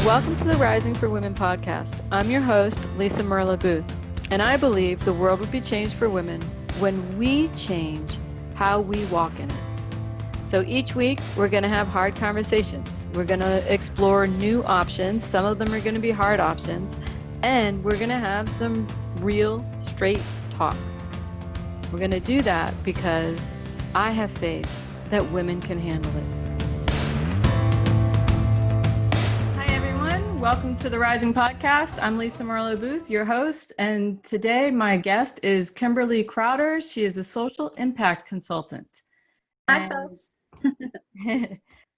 Welcome to the Rising for Women podcast. I'm your host, Lisa Merlo-Booth, and I believe the world would be changed for women when we change how we walk in it. So each week, we're going to have hard conversations. We're going to explore new options. Some of them are going to be hard options, and we're going to have some real, straight talk. We're going to do that because I have faith that women can handle it. Welcome to the Rising Podcast. I'm Lisa Merlo-Booth, your host, and today my guest is Kimberly Krautter. She is a social impact consultant. Hi, folks.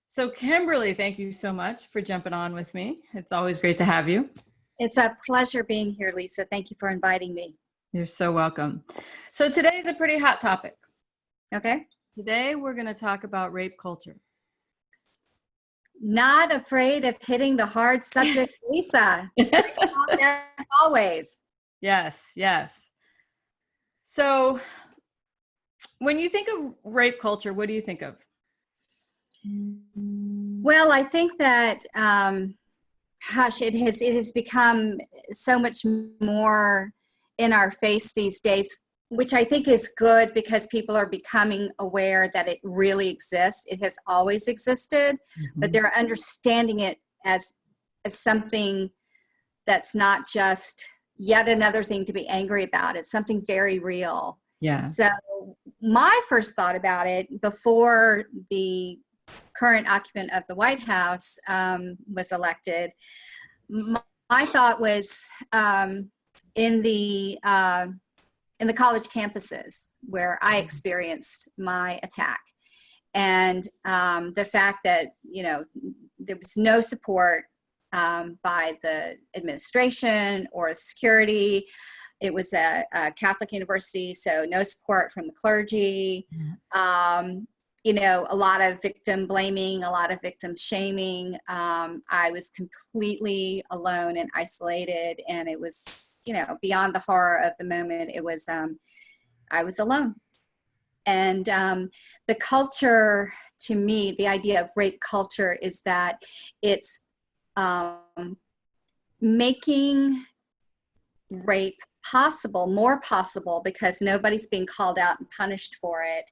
So Kimberly, thank you so much for jumping on with me. It's always great to have you. It's a pleasure being here, Lisa. Thank you for inviting me. You're so welcome. So today is a pretty hot topic. Okay. Today we're going to talk about rape culture. Not afraid of hitting the hard subject, Lisa. Straight talk as always. Yes, yes. So when you think of rape culture, what do you think of? Well, I think that, it has become so much more in our face these days, which I think is good because people are becoming aware that it really exists. It has always existed, but they're understanding it as something that's not just yet another thing to be angry about. It's something very real. Yeah. So my first thought about it before the current occupant of the White House was elected, my thought was in the college campuses where I experienced my attack. And the fact that, there was no support by the administration or security. It was a Catholic university, so no support from the clergy. A lot of victim blaming, a lot of victim shaming. I was completely alone and isolated, and it was, beyond the horror of the moment. It was, I was alone. And the culture, to me, the idea of rape culture is that it's making rape more possible, because nobody's being called out and punished for it.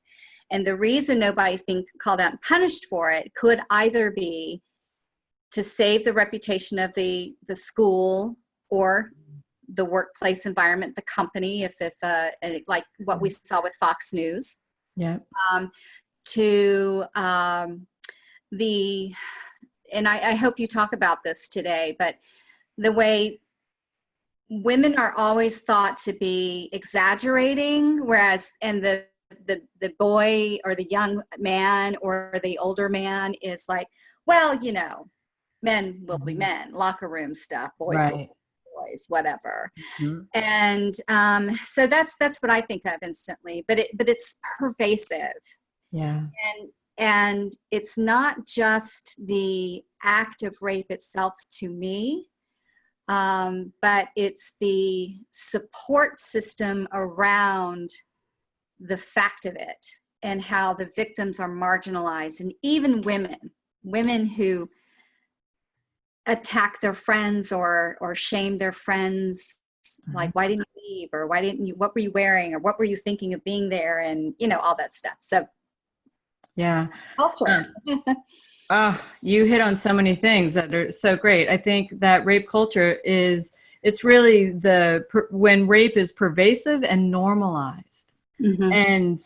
And the reason nobody's being called out and punished for it could either be to save the reputation of the school or the workplace environment, the company, if like what we saw with Fox News. Yeah. And I hope you talk about this today, but the way women are always thought to be exaggerating, and the boy or the young man or the older man is like, well, men will be men, locker room stuff, boys will be boys, whatever. And so that's what I think of instantly, but it's pervasive. Yeah. And it's not just the act of rape itself to me, but it's the support system around the fact of it and how the victims are marginalized. And even women who attack their friends or shame their friends, like, why didn't you leave, or what were you wearing, or what were you thinking of being there, and all that stuff. So yeah, culture. You hit on so many things that are so great. I think that rape culture it's really when rape is pervasive and normalized. And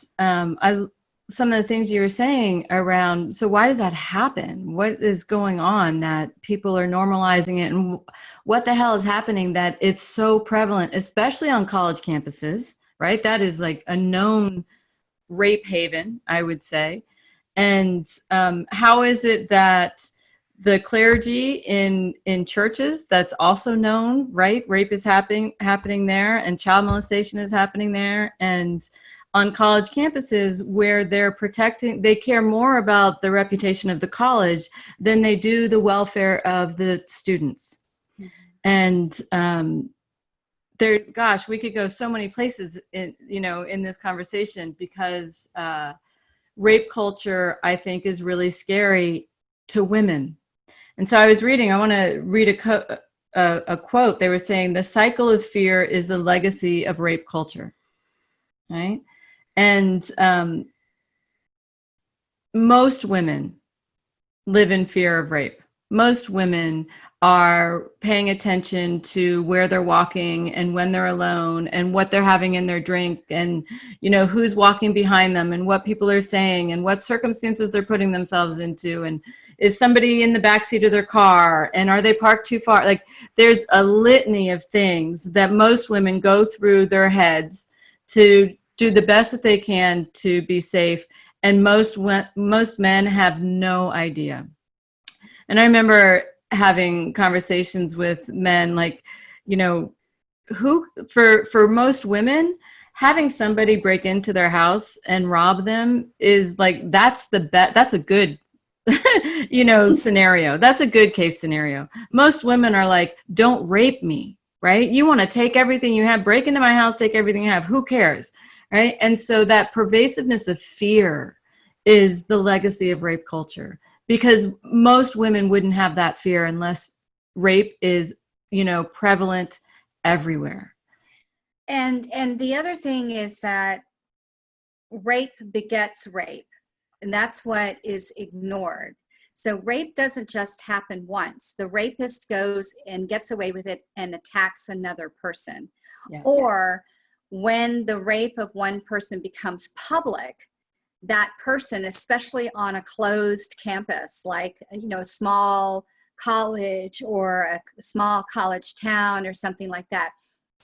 some of the things you were saying around, so why does that happen? What is going on that people are normalizing it, and what the hell is happening that it's so prevalent, especially on college campuses, right? That is like a known rape haven, I would say. And how is it that the clergy in churches, that's also known, right? Rape is happening there, and child molestation is happening there. And on college campuses where they care more about the reputation of the college than they do the welfare of the students. And we could go so many places in this conversation, because rape culture, I think, is really scary to women. And so I was reading, I want to read a quote. They were saying the cycle of fear is the legacy of rape culture, right? And most women live in fear of rape. Most women are paying attention to where they're walking and when they're alone and what they're having in their drink and, you know, who's walking behind them and what people are saying and what circumstances they're putting themselves into. And is somebody in the backseat of their car? And are they parked too far? Like, there's a litany of things that most women go through their heads to do the best that they can to be safe. And most men have no idea. And I remember having conversations with men, like, you know, who for most women, having somebody break into their house and rob them is like, that's a good you know, scenario. That's a good case scenario. Most women are like, don't rape me, right? You want to take everything you have, break into my house, take everything you have, who cares, right? And so that pervasiveness of fear is the legacy of rape culture, because most women wouldn't have that fear unless rape is, you know, prevalent everywhere. And the other thing is that rape begets rape, and that's what is ignored. So rape doesn't just happen once. The rapist goes and gets away with it and attacks another person. Yeah. Or when the rape of one person becomes public, that person, especially on a closed campus, like, you know, a small college or a small college town or something like that,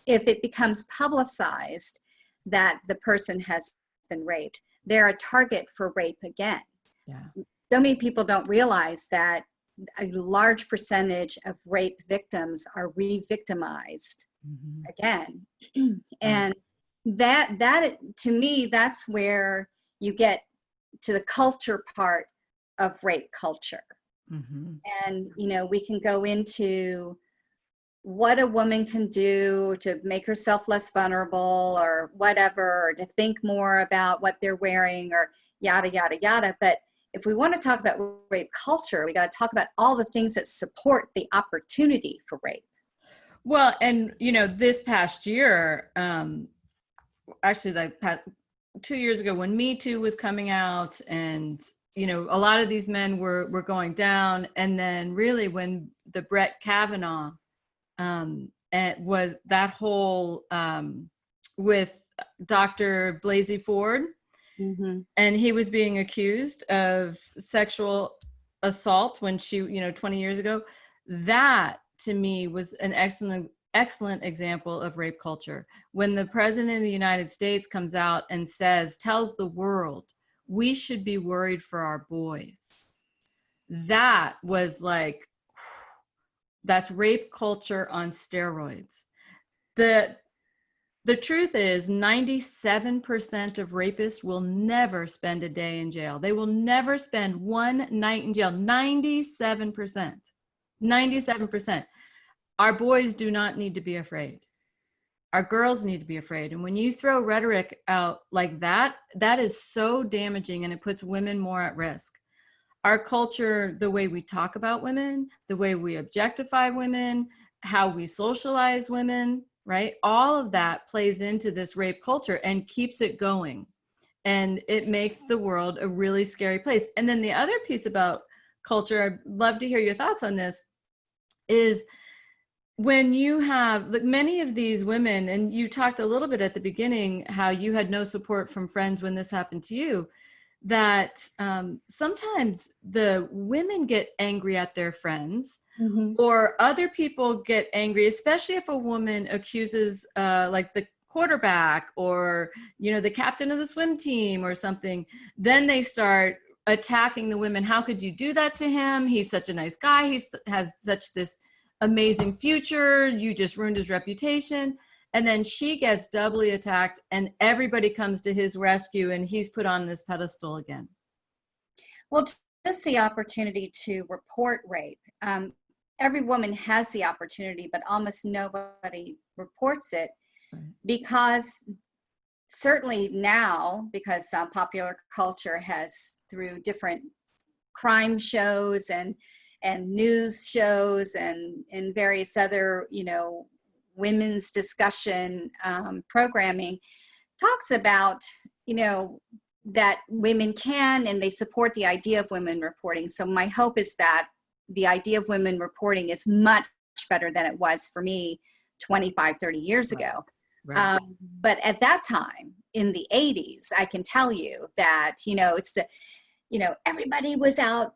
if it becomes publicized that the person has been raped, they're a target for rape again. Yeah. So many people don't realize that a large percentage of rape victims are re-victimized again. And that to me, that's where you get to the culture part of rape culture. And, you know, we can go into what a woman can do to make herself less vulnerable or whatever, or to think more about what they're wearing or yada, yada, yada. But if we want to talk about rape culture, we got to talk about all the things that support the opportunity for rape. Well, and, you know, this past year, actually, like 2 years ago, when Me Too was coming out, and, you know, a lot of these men were going down, and then really when the Brett Kavanaugh and was that whole with Dr. Blasey Ford, and he was being accused of sexual assault when she, you know, 20 years ago. That to me was an excellent example of rape culture. When the president of the United States comes out and tells the world, we should be worried for our boys. That was like, that's rape culture on steroids. The truth is 97% of rapists will never spend a day in jail. They will never spend one night in jail. 97%. 97%. Our boys do not need to be afraid. Our girls need to be afraid. And when you throw rhetoric out like that, that is so damaging, and it puts women more at risk. Our culture, the way we talk about women, the way we objectify women, how we socialize women, right? All of that plays into this rape culture and keeps it going. And it makes the world a really scary place. And then the other piece about culture, I'd love to hear your thoughts on this, is when you have many of these women, and you talked a little bit at the beginning how you had no support from friends when this happened to you, that sometimes the women get angry at their friends, or other people get angry, especially if a woman accuses like the quarterback or, you know, the captain of the swim team or something. Then they start attacking the women. How could you do that to him? He's such a nice guy. He has such this amazing future. You just ruined his reputation. And then she gets doubly attacked, and everybody comes to his rescue, and he's put on this pedestal again. Well, just the opportunity to report rape. Every woman has the opportunity, but almost nobody reports it, because certainly now, because popular culture has, through different crime shows and and news shows and various other, women's discussion programming talks about, that women can, and they support the idea of women reporting. So my hope is that the idea of women reporting is much better than it was for me 25, 30 years ago. Right. But at that time in the 80s, I can tell you that, it's the, everybody was out,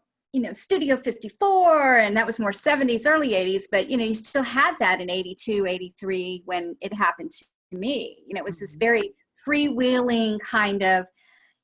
Studio 54, and that was more 70s, early 80s, but, you still had that in 82, 83 when it happened to me. It was this very freewheeling kind of,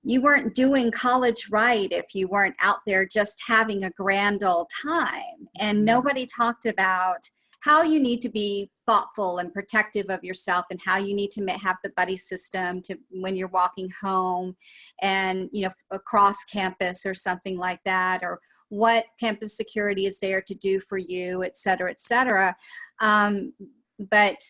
you weren't doing college right if you weren't out there just having a grand old time. And nobody talked about how you need to be thoughtful and protective of yourself, and how you need to have the buddy system to when you're walking home and, across campus or something like that, or what campus security is there to do for you, et cetera, et cetera. But,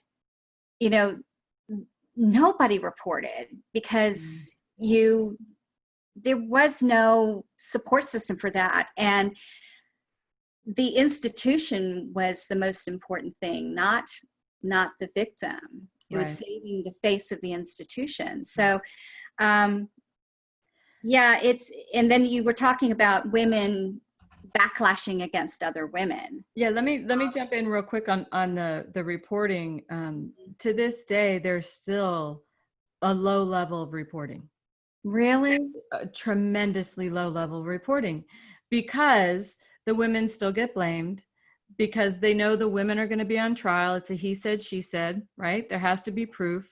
nobody reported because there was no support system for that. And the institution was the most important thing, not the victim. It was saving the face of the institution. So, and then you were talking about women backlashing against other women. Yeah, let me jump in real quick on the reporting. To this day, there's still a low level of reporting. Really? A tremendously low level of reporting, because the women still get blamed, because they know the women are going to be on trial. It's a he said, she said, right? There has to be proof.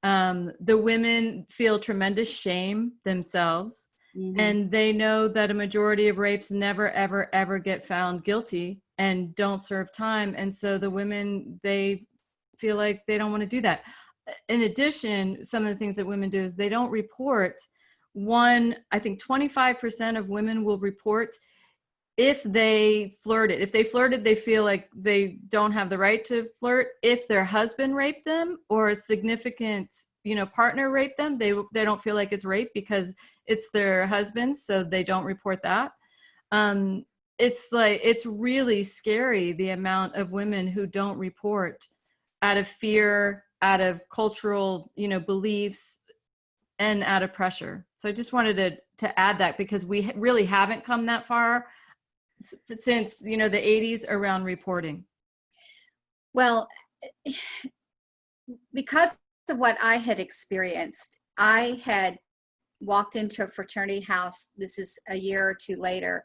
The women feel tremendous shame themselves. And they know that a majority of rapes never, ever, ever get found guilty and don't serve time. And so the women, they feel like they don't want to do that. In addition, some of the things that women do is they don't report. I think 25% of women will report if they flirted. If they flirted, they feel like they don't have the right to flirt. If their husband raped them or a significant, partner raped them, they don't feel like it's rape because it's their husband, so they don't report that. It's really scary, the amount of women who don't report out of fear, out of cultural, beliefs, and out of pressure. So I just wanted to add that, because we really haven't come that far since, the 80s around reporting. Well, because of what I had experienced, I had walked into a fraternity house. This is a year or two later,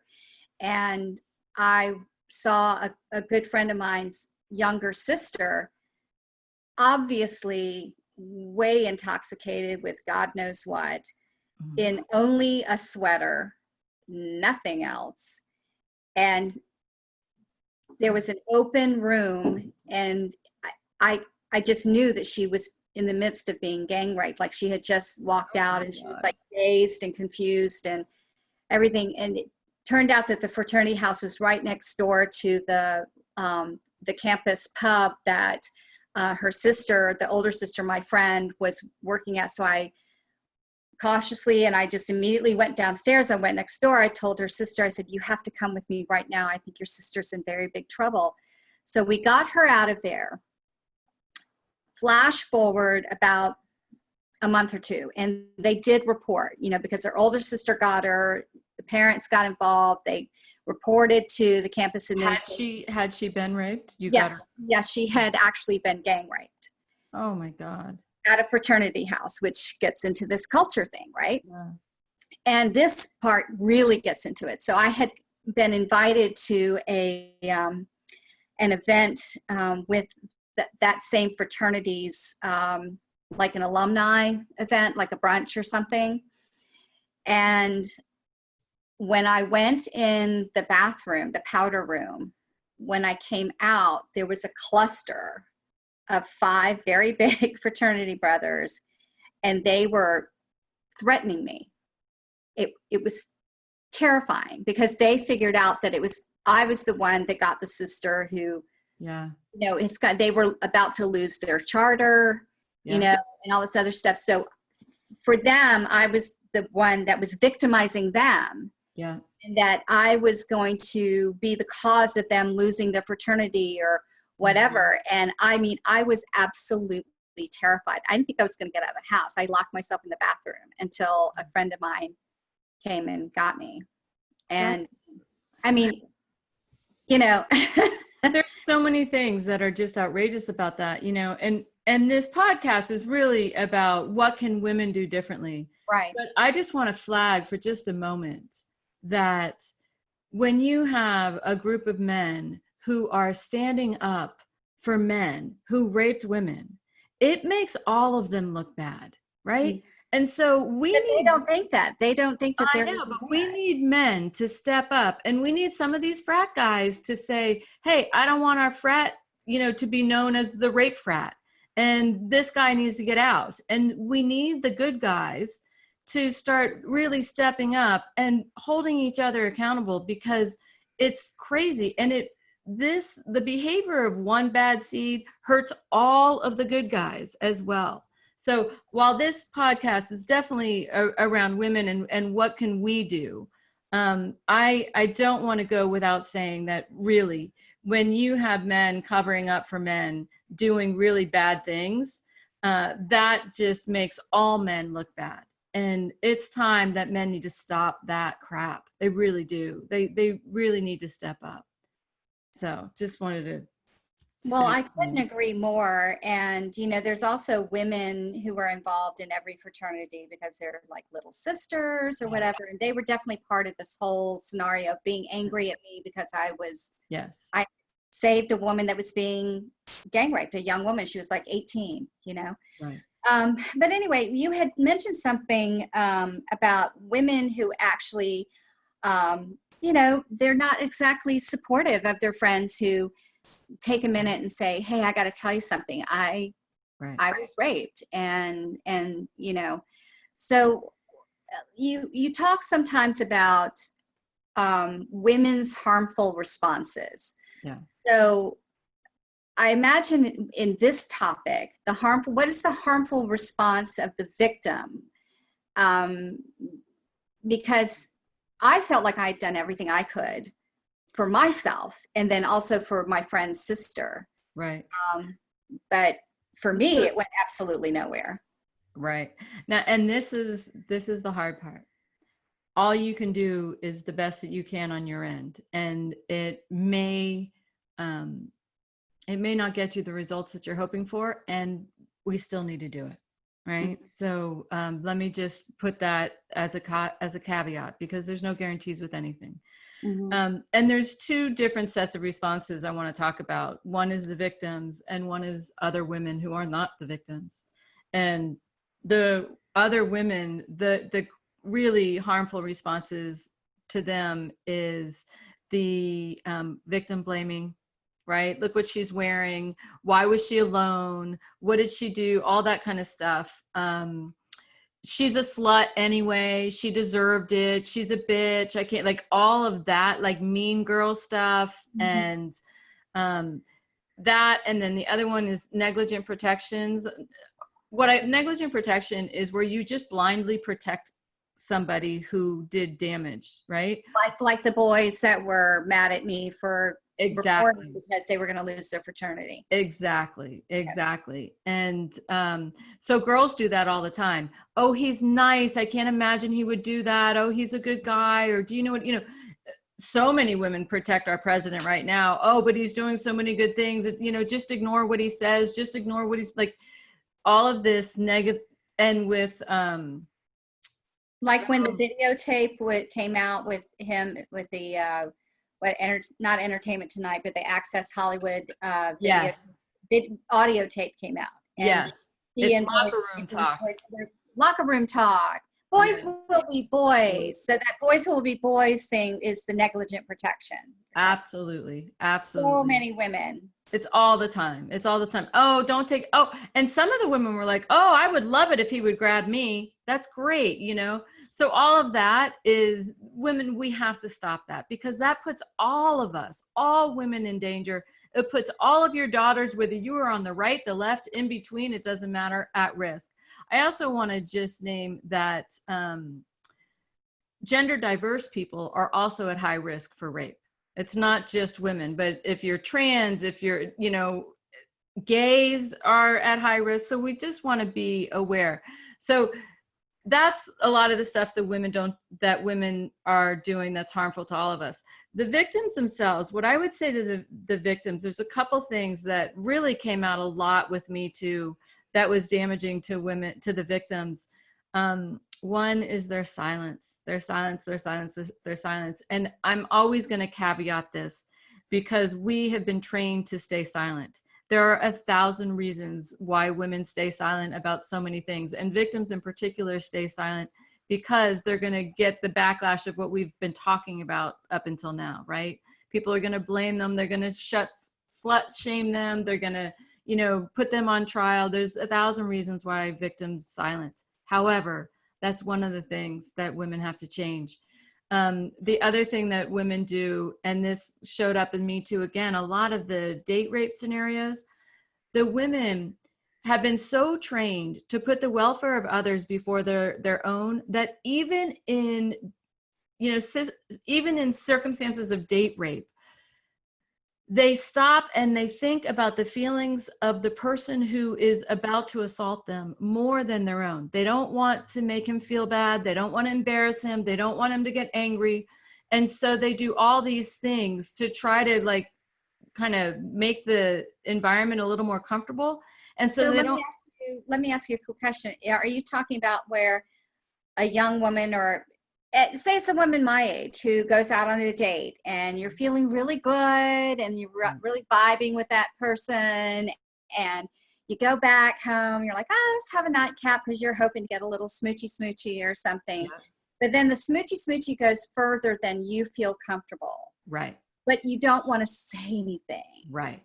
and I saw a good friend of mine's younger sister, obviously way intoxicated with God knows what, in only a sweater, nothing else. And there was an open room, and I just knew that she was in the midst of being gang raped. Like, she had just walked out, and she was like dazed and confused and everything. And it turned out that the fraternity house was right next door to the campus pub that her sister, the older sister, my friend, was working at. So I cautiously, and I just immediately went downstairs. I went next door. I told her sister, I said, you have to come with me right now. I think your sister's in very big trouble. So we got her out of there. Flash forward about a month or two, and they did report, because her older sister got her, the parents got involved. They reported to the campus administration. Had she been raped? Yes, she had actually been gang raped. Oh my God. At a fraternity house, which gets into this culture thing, right? Yeah. And this part really gets into it. So I had been invited to an event with that same fraternity's, like an alumni event, like a brunch or something. And when I went in the bathroom, the powder room, when I came out, there was a cluster of 5 very big fraternity brothers, and they were threatening me. It was terrifying, because they figured out that I was the one that got the sister who, they were about to lose their charter, and all this other stuff. So for them, I was the one that was victimizing them. Yeah. and that I was going to be the cause of them losing their fraternity or whatever. And I mean, I was absolutely terrified. I didn't think I was going to get out of the house. I locked myself in the bathroom until a friend of mine came and got me. And I mean, you know, there's so many things that are just outrageous about that, you know, and this podcast is really about what can women do differently. right. But I just want to flag for just a moment that when you have a group of men who are standing up for men who raped women, it makes all of them look bad, right? Mm-hmm. And so They don't think that. They don't think that they're I know, but we need men to step up, and we need some of these frat guys to say, hey, I don't want our frat, you know, to be known as the rape frat. And this guy needs to get out. And we need the good guys to start really stepping up and holding each other accountable, because it's crazy. And the behavior of one bad seed hurts all of the good guys as well. So while this podcast is definitely around women and what can we do, I don't want to go without saying that really, when you have men covering up for men doing really bad things, that just makes all men look bad. And it's time that men need to stop that crap. They really do. They really need to step up. So just wanted to. Well, I couldn't agree more. And, you know, there's also women who are involved in every fraternity because they're like little sisters or whatever. And they were definitely part of this whole scenario of being angry at me because I saved a woman that was being gang raped, a young woman. She was like 18, you know. Right. But anyway, you had mentioned something about women who actually, you know, they're not exactly supportive of their friends who take a minute and say, hey, I got to tell you something. I was raped. And, you know, so you talk sometimes about women's harmful responses. Yeah. So I imagine in this topic, what is the harmful response of the victim? Because I felt like I had done everything I could for myself, and then also for my friend's sister. Right. But for me, it went absolutely nowhere. Right. Now, and this is the hard part. All you can do is the best that you can on your end. And it may not get you the results that you're hoping for, and we still need to do it. Right. Mm-hmm. So let me just put that as a caveat, because there's no guarantees with anything. Mm-hmm. And there's two different sets of responses I want to talk about. One is the victims, and one is other women who are not the victims. And the other women, the really harmful responses to them is the victim blaming, right? Look what she's wearing. Why was she alone? What did she do? All that kind of stuff. She's a slut anyway. She deserved it. She's a bitch. I can't, like, all of that, like mean girl stuff. Mm-hmm. And that, and then the other one is negligent protections. Negligent protection is where you just blindly protect somebody who did damage, right? Like the boys that were mad at me for exactly because they were going to lose their fraternity. Exactly. And so girls do that all the time. Oh, he's nice. I can't imagine he would do that. Oh, he's a good guy. Or do you know what, you know, so many women protect our president right now. Oh, but he's doing so many good things. You know, just ignore what he says. Just ignore what he's like. All of this negative, and with like when the videotape came out with him with the not Entertainment Tonight, but the Access Hollywood audio tape came out. And yes, it's locker room talk. Locker room talk. Boys will be boys. So that boys will be boys thing is the negligent protection. Absolutely. So many women. It's all the time. Oh, don't take. Oh, and some of the women were like, oh, I would love it if he would grab me. That's great. You know? So all of that is women. We have to stop that, because that puts all of us, all women, in danger. It puts all of your daughters, whether you are on the right, the left, in between, it doesn't matter, at risk. I also want to just name that gender diverse people are also at high risk for rape. It's not just women, but if you're trans, if you're, gays are at high risk. So we just want to be aware. So that's a lot of the stuff that women are doing that's harmful to all of us. The victims themselves, what I would say to the victims, there's a couple things that really came out a lot with Me Too that was damaging to women, to the victims. One is their silence. And I'm always going to caveat this because we have been trained to stay silent. There are 1,000 reasons why women stay silent about so many things, and victims in particular stay silent because they're going to get the backlash of what we've been talking about up until now, right? People are going to blame them. They're going to slut shame them. They're going to, put them on trial. There's 1,000 reasons why victims silence. However, that's one of the things that women have to change. The other thing that women do, and this showed up in Me Too again, a lot of the date rape scenarios, the women have been so trained to put the welfare of others before their own, that even in circumstances of date rape, they stop and they think about the feelings of the person who is about to assault them more than their own. They don't want to make him feel bad. They don't want to embarrass him. They don't want him to get angry. And so they do all these things to try to kind of make the environment a little more comfortable. And so they don't. Let me ask you a quick question. Are you talking about where a young woman, or say it's a woman my age, who goes out on a date and you're feeling really good and you're really vibing with that person, and you go back home, you're like, let's have a nightcap because you're hoping to get a little smoochy or something. Yeah. But then the smoochy goes further than you feel comfortable. Right. But you don't want to say anything. Right.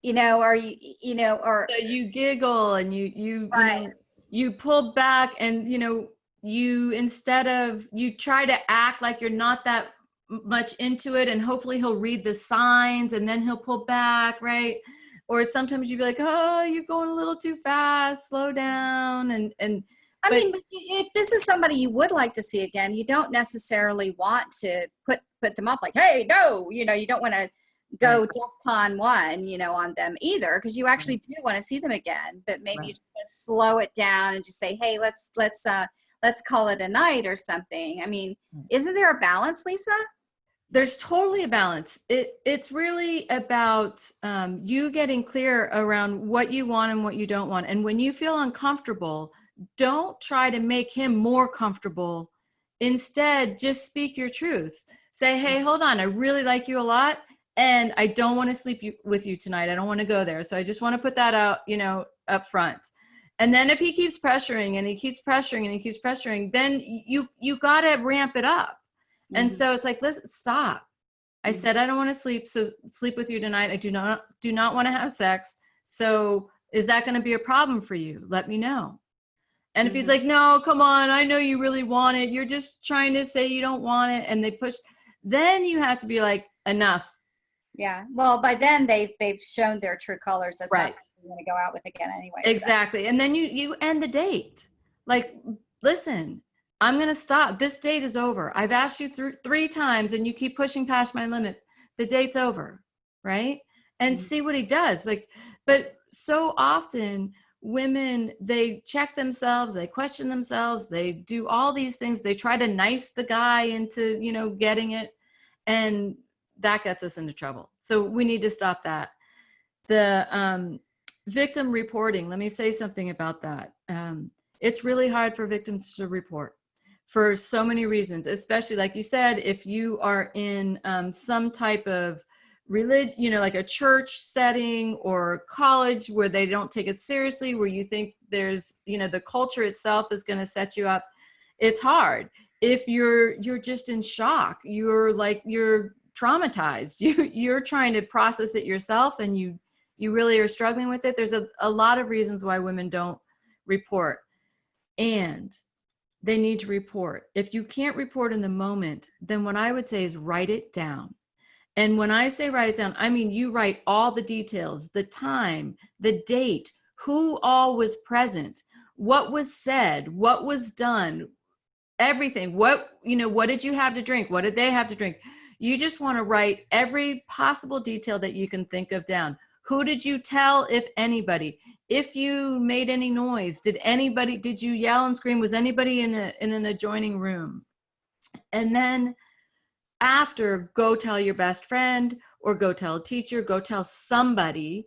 Or so you giggle and you right. You pull back, and you try to act like you're not that much into it, and hopefully he'll read the signs and then he'll pull back, right? Or sometimes you'd be like, oh, you're going a little too fast, slow down. I mean, if this is somebody you would like to see again, you don't necessarily want to put them up like, hey, no, you don't want to go right. DEFCON 1, on them either, because you actually do want to see them again, but maybe you just want to slow it down and just say, hey, let's call it a night or something. I mean, isn't there a balance, Lisa? There's totally a balance. It's really about you getting clear around what you want and what you don't want. And when you feel uncomfortable, don't try to make him more comfortable. Instead, just speak your truth. Say, hey, hold on, I really like you a lot, and I don't want to sleep with you tonight. I don't want to go there. So I just want to put that out, up front. And then if he keeps pressuring and he keeps pressuring and he keeps pressuring, then you got to ramp it up. Mm-hmm. And so it's like, listen, stop. I said, I don't want to sleep with you tonight. I do not want to have sex. So is that going to be a problem for you? Let me know. And if he's like, no, come on, I know you really want it. You're just trying to say you don't want it. And they push, then you have to be like, enough. Yeah. Well, by then they've shown their true colors. That's right. Not something you want to go out with again anyway. Exactly. So. And then you end the date. Like, listen, I'm going to stop. This date is over. I've asked you 3 times and you keep pushing past my limit. The date's over. Right. And see what he does. But so often women, they check themselves, they question themselves, they do all these things. They try to nice the guy into, getting it. And that gets us into trouble. So we need to stop that. The victim reporting, let me say something about that. It's really hard for victims to report for so many reasons, especially like you said, if you are in some type of religion, like a church setting or college where they don't take it seriously, where you think there's, the culture itself is going to set you up. It's hard. If you're just in shock, you're traumatized, you're trying to process it yourself, and you really are struggling with it. There's a lot of reasons why women don't report, and they need to report. If you can't report in the moment, then what I would say is write it down. And when I say write it down, I mean you write all the details, the time, the date, who all was present, what was said, what was done, everything. What did you have to drink? What did they have to drink? You just want to write every possible detail that you can think of down. Who did you tell, if anybody? If you made any noise, did you yell and scream? Was anybody in an adjoining room? And then after, go tell your best friend, or go tell a teacher, go tell somebody.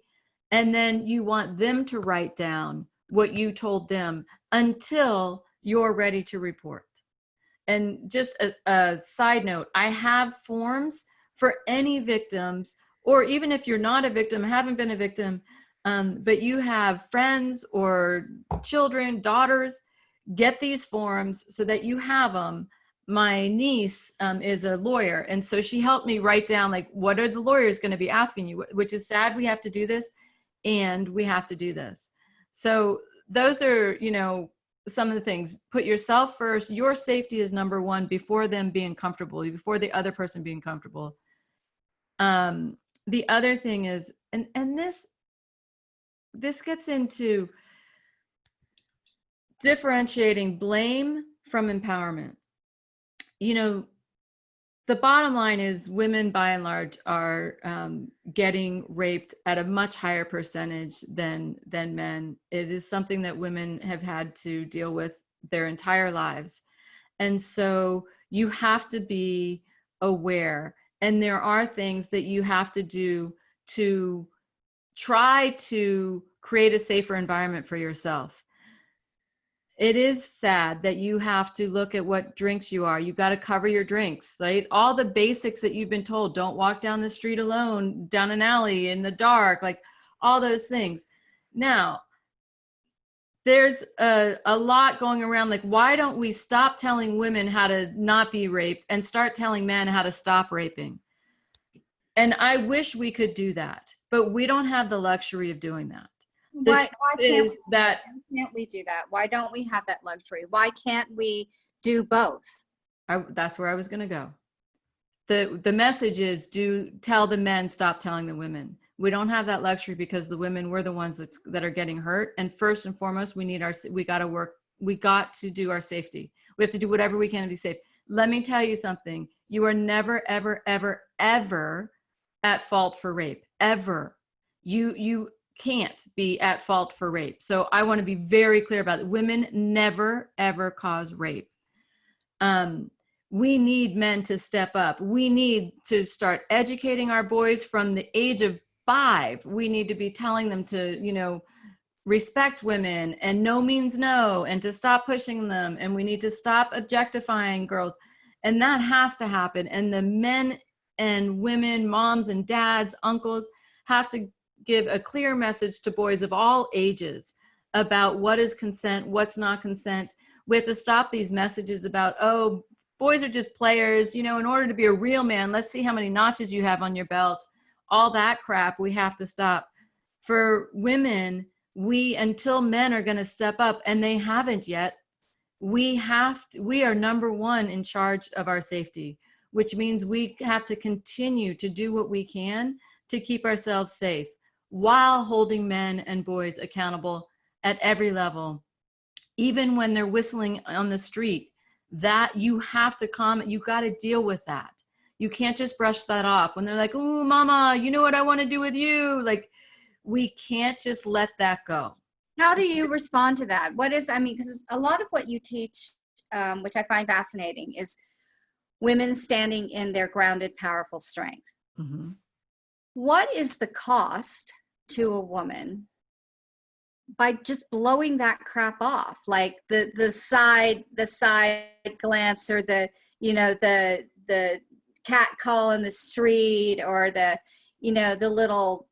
And then you want them to write down what you told them until you're ready to report. And just a side note, I have forms for any victims, or even if you're not a victim, haven't been a victim, but you have friends or children, daughters, get these forms so that you have them. My niece is a lawyer, and so she helped me write down, like, what are the lawyers going to be asking you, which is sad. We have to do this, and we have to do this. So those are, some of the things. Put yourself first. Your safety is number one before them being comfortable, before the other person being comfortable. The other thing is, and this gets into differentiating blame from empowerment. The bottom line is women by and large are getting raped at a much higher percentage than men. It is something that women have had to deal with their entire lives. And so you have to be aware. And there are things that you have to do to try to create a safer environment for yourself. It is sad that you have to look at what drinks you are. You've got to cover your drinks, right? All the basics that you've been told. Don't walk down the street alone, down an alley in the dark, like all those things. Now, there's a lot going around, like, why don't we stop telling women how to not be raped and start telling men how to stop raping? And I wish we could do that, but we don't have the luxury of doing that. Why can't we do that? Why don't we have that luxury? Why can't we do both? That's where I was going to go. The message is, tell the men, stop telling the women. We don't have that luxury because the women, we're the ones that are getting hurt. And first and foremost, we got to do our safety. We have to do whatever we can to be safe. Let me tell you something. You are never, ever, ever, ever at fault for rape. Ever. You can't be at fault for rape. So I want to be very clear about it. Women never, ever cause rape. We need men to step up. We need to start educating our boys from the age of 5. We need to be telling them to, respect women, and no means no, and to stop pushing them. And we need to stop objectifying girls. And that has to happen. And the men and women, moms and dads, uncles, have to give a clear message to boys of all ages about what is consent, what's not consent. We have to stop these messages about, oh, boys are just players. In order to be a real man, let's see how many notches you have on your belt. All that crap we have to stop. For women, until men are going to step up, and they haven't yet, we are number one in charge of our safety, which means we have to continue to do what we can to keep ourselves safe, while holding men and boys accountable at every level. Even when they're whistling on the street, that you have to comment, you got to deal with that. You can't just brush that off when they're like, "Ooh, mama, you know what I want to do with you?" Like, we can't just let that go. How do you respond to that? Because a lot of what you teach, which I find fascinating, is women standing in their grounded, powerful strength. Mm-hmm. What is the cost to a woman by just blowing that crap off, like the side glance, or the cat call in the street, or the little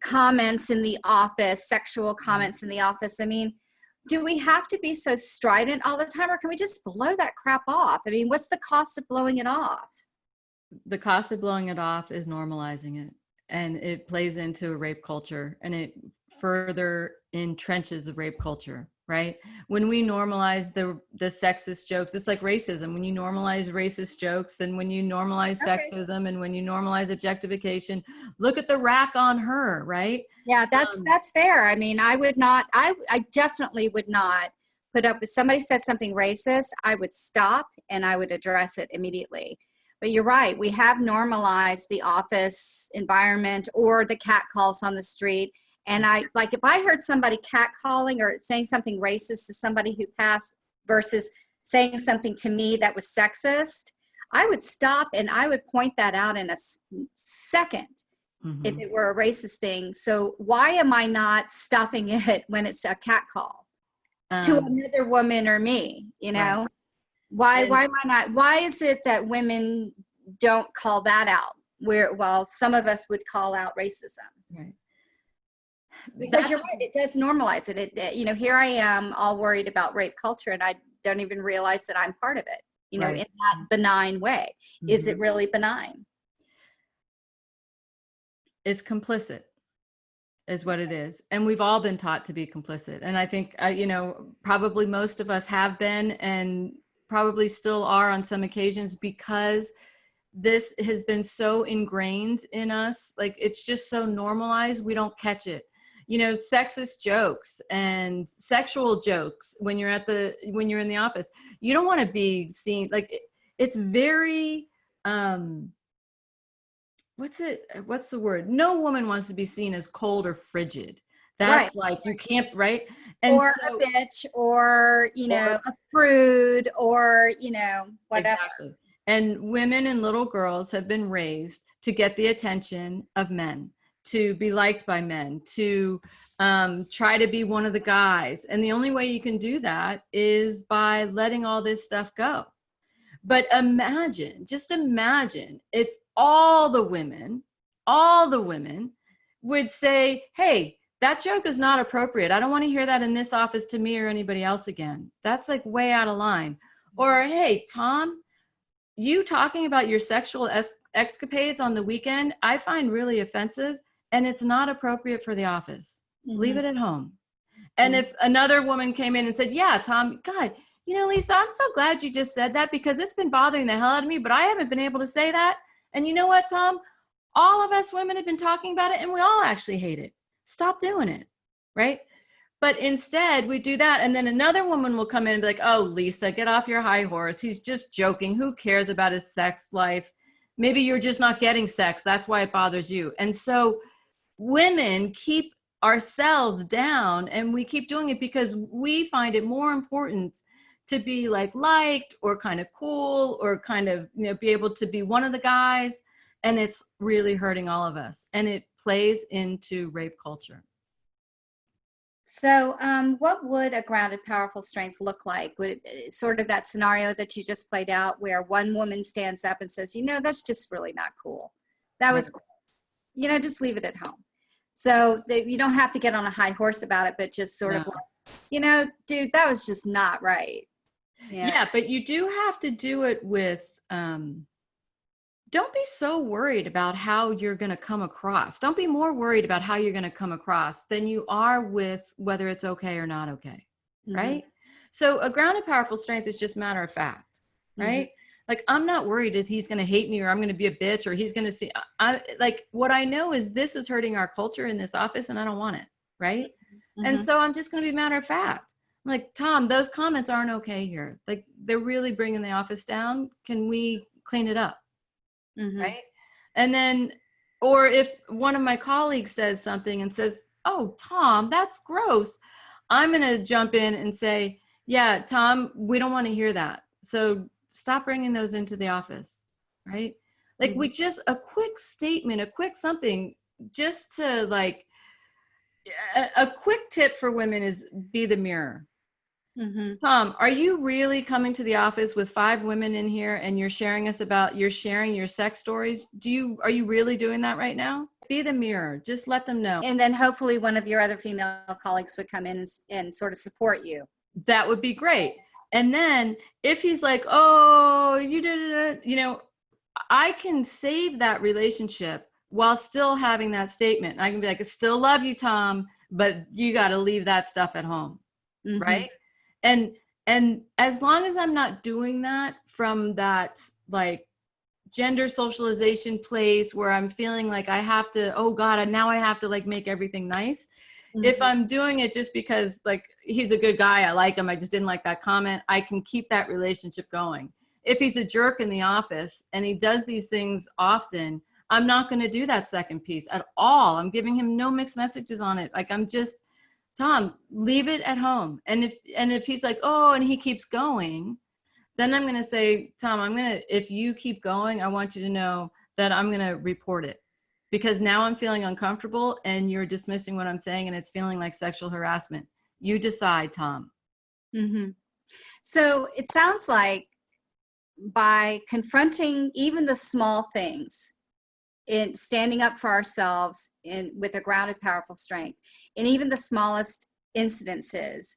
comments in the office, sexual comments in the office? Do we have to be so strident all the time, or can we just blow that crap off? What's the cost of blowing it off? The cost of blowing it off is normalizing it. And it plays into a rape culture, and it further entrenches the rape culture, right? When we normalize the sexist jokes, it's like racism. When you normalize racist jokes, and when you normalize sexism, and when you normalize objectification, look at the rack on her, right? Yeah, that's fair. I definitely would not put up with somebody said something racist, I would stop and I would address it immediately. But you're right, we have normalized the office environment or the cat calls on the street. And I like, if I heard somebody catcalling or saying something racist to somebody who passed versus saying something to me that was sexist, I would stop and I would point that out in a second if it were a racist thing. So why am I not stopping it when it's a catcall to another woman or me, you know? Right. Why am I not? Why is it that women don't call that out while some of us would call out racism? Right. Because you're right, it does normalize it. You know, here I am all worried about rape culture and I don't even realize that I'm part of it, you know, in that benign way. Is it really benign? It's complicit is what it is. And we've all been taught to be complicit. And I think, you know, probably most of us have been and probably still are on some occasions because this has been so ingrained in us. Like, it's just so normalized, we don't catch it. You know, sexist jokes and sexual jokes when you're in the office, you don't want to be seen like it's very, what's the word? No woman wants to be seen as cold or frigid. That's like, you can't, right? And or so, a bitch, or, you know, a prude, or, you know, whatever. Exactly. And women and little girls have been raised to get the attention of men, to be liked by men, to try to be one of the guys. And the only way you can do that is by letting all this stuff go. But just imagine if all the women would say, hey, that joke is not appropriate. I don't want to hear that in this office to me or anybody else again. That's like way out of line. Or, hey, Tom, you talking about your sexual escapades on the weekend, I find really offensive, and it's not appropriate for the office. Leave it at home. And if another woman came in and said, yeah, Tom, God, you know, Lisa, I'm so glad you just said that because it's been bothering the hell out of me, but I haven't been able to say that. And you know what, Tom? All of us women have been talking about it and we all actually hate it. Stop doing it, right? But instead we do that. And then another woman will come in and be like, oh, Lisa, get off your high horse. He's just joking. Who cares about his sex life? Maybe you're just not getting sex. That's why it bothers you. And so women keep ourselves down, and we keep doing it because we find it more important to be liked or kind of cool or kind of, you know, be able to be one of the guys. And it's really hurting all of us. And it plays into rape culture. So what would a grounded, powerful strength look like? Would it sort of that scenario that you just played out where one woman stands up and says, you know, that's just really not cool. That was, you know, just leave it at home. So you don't have to get on a high horse about it, but just sort of like, you know, dude, that was just not right. Yeah, but you do have to do it with, don't be so worried about how you're going to come across. Don't be more worried about how you're going to come across than you are with whether it's okay or not okay, right? So a grounded, powerful strength is just matter of fact, right? Like, I'm not worried if he's going to hate me or I'm going to be a bitch or he's going to see, like, what I know is this is hurting our culture in this office and I don't want it, right? And so I'm just going to be matter of fact. I'm like, Tom, those comments aren't okay here. Like, they're really bringing the office down. Can we clean it up? Right? And then, or if one of my colleagues says something and says, oh, Tom, that's gross, I'm going to jump in and say, yeah, Tom, we don't want to hear that. So stop bringing those into the office, right? Like, we just, a quick statement, a quick something, just to like, a quick tip for women is be the mirror. Tom, are you really coming to the office with 5 women in here and you're sharing your sex stories? Are you really doing that right now? Be the mirror. Just let them know. And then hopefully one of your other female colleagues would come in and sort of support you. That would be great. And then if he's like, oh, you did it, you know, I can save that relationship while still having that statement. I can be like, I still love you, Tom, but you got to leave that stuff at home. Right. And as long as I'm not doing that from that like gender socialization place where I'm feeling like I have to, oh God, now I have to like make everything nice. If I'm doing it just because like, he's a good guy, I like him, I just didn't like that comment, I can keep that relationship going. If he's a jerk in the office and he does these things often, I'm not going to do that second piece at all. I'm giving him no mixed messages on it. Like, I'm just, Tom, leave it at home. And if he's like, oh, and he keeps going, then I'm going to say, Tom, if you keep going, I want you to know that I'm going to report it, because now I'm feeling uncomfortable and you're dismissing what I'm saying and it's feeling like sexual harassment. You decide, Tom. Mm-hmm. So it sounds like by confronting even the small things, in standing up for ourselves with a grounded, powerful strength, in even the smallest incidences,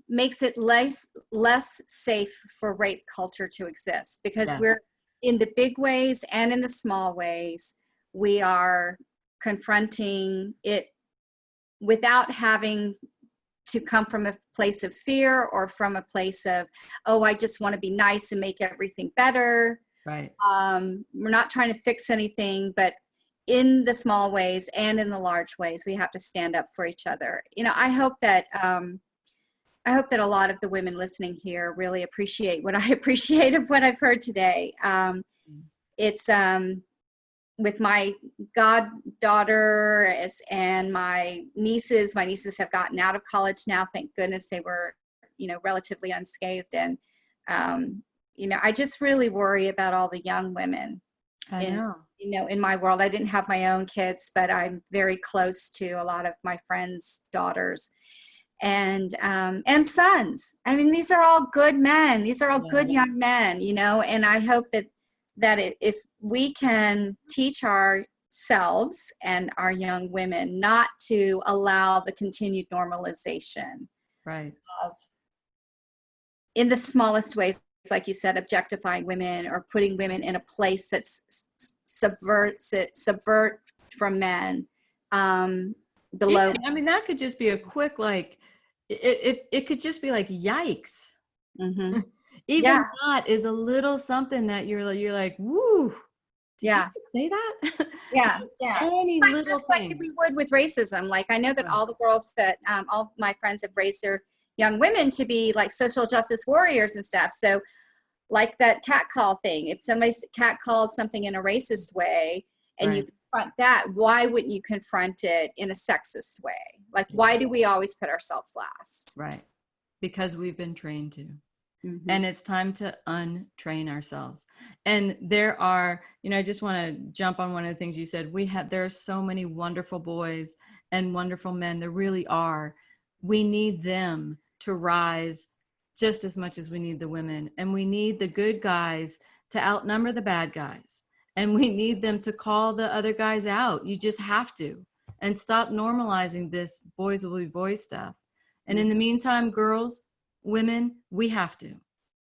makes it less safe for rape culture to exist, because we're in the big ways and in the small ways, we are confronting it without having to come from a place of fear or from a place of, oh, I just want to be nice and make everything better. Right. We're not trying to fix anything, but in the small ways and in the large ways, we have to stand up for each other. You know, I hope that a lot of the women listening here really appreciate what I appreciate of what I've heard today. It's with my goddaughter and my nieces have gotten out of college now. Thank goodness. They were, you know, relatively unscathed. And, you know, I just really worry about all the young women in my world. I didn't have my own kids, but I'm very close to a lot of my friends' daughters and sons. I mean, these are all good men. These are all good young men, you know, and I hope that if we can teach ourselves and our young women not to allow the continued normalization of, in the smallest ways, like you said, objectifying women or putting women in a place that's subvert from men below. Yeah, I mean, that could just be a quick, like, it could just be like, yikes. Mm-hmm. Even that is a little something that you're like, woo. Did you say that? Yeah. Any like, little just thing. like we would with racism. Like, I know that all the girls that all my friends have raised their young women to be like social justice warriors and stuff. So like that catcall thing, if somebody catcalled something in a racist way and you confront that, why wouldn't you confront it in a sexist way? Like, why do we always put ourselves last? Right. Because we've been trained to. Mm-hmm. And it's time to untrain ourselves. And there are, you know, I just want to jump on one of the things you said. There are so many wonderful boys and wonderful men. There really are. We need them to rise just as much as we need the women. And we need the good guys to outnumber the bad guys. And we need them to call the other guys out. You just have to. And stop normalizing this boys will be boys stuff. And in the meantime, girls, women, we have to,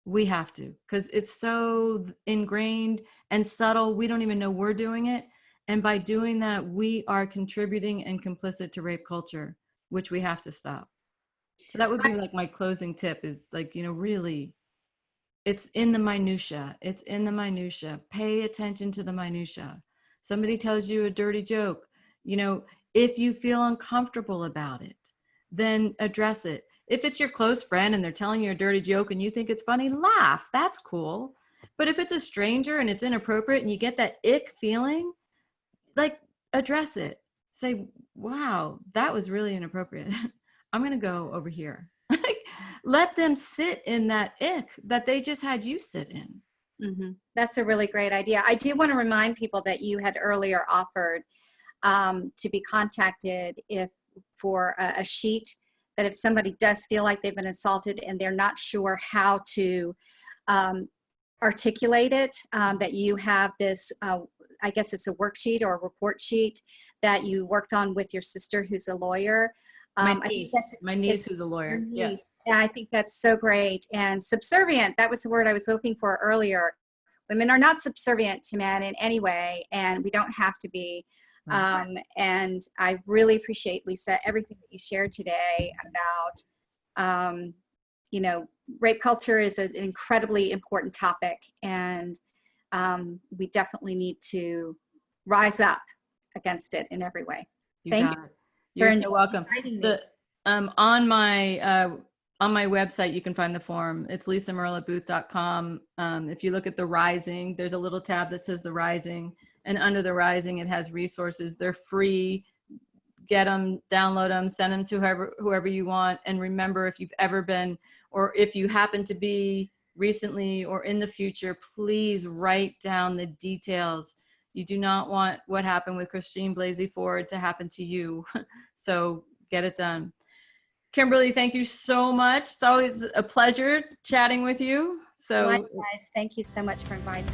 because it's so ingrained and subtle. We don't even know we're doing it. And by doing that, we are contributing and complicit to rape culture, which we have to stop. So that would be like my closing tip is, like, you know, really, it's in the minutia. It's in the minutia. Pay attention to the minutia. Somebody tells you a dirty joke, you know, if you feel uncomfortable about it, then address it. If it's your close friend and they're telling you a dirty joke and you think it's funny, laugh. That's cool. But if it's a stranger and it's inappropriate and you get that ick feeling, like, address it. Say, wow, that was really inappropriate. I'm going to go over here. Like, let them sit in that ick that they just had you sit in. Mm-hmm. That's a really great idea. I do want to remind people that you had earlier offered to be contacted for a sheet, that if somebody does feel like they've been assaulted and they're not sure how to articulate it, that you have this, I guess it's a worksheet or a report sheet that you worked on with your sister who's a lawyer. My niece who's a lawyer. Yes. Yeah, I think that's so great. And subservient, that was the word I was looking for earlier. Women are not subservient to men in any way, and we don't have to be. And I really appreciate, Lisa, everything that you shared today about, you know, rape culture is an incredibly important topic, and we definitely need to rise up against it in every way. Thank you. You're so welcome. On my website, you can find the form. It's lisamerlo-booth.com. If you look at the Rising, there's a little tab that says the Rising, and under the Rising, it has resources. They're free. Get them, download them, send them to whoever you want. And remember, if you've ever been, or if you happen to be recently or in the future, please write down the details. You do not want what happened with Christine Blasey Ford to happen to you. So get it done. Kimberly, thank you so much. It's always a pleasure chatting with you. So likewise, thank you so much for inviting me.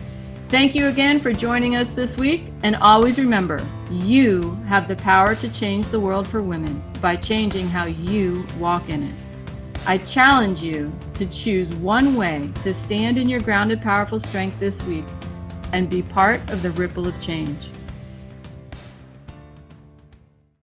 Thank you again for joining us this week. And always remember, you have the power to change the world for women by changing how you walk in it. I challenge you to choose one way to stand in your grounded, powerful strength this week and be part of the ripple of change.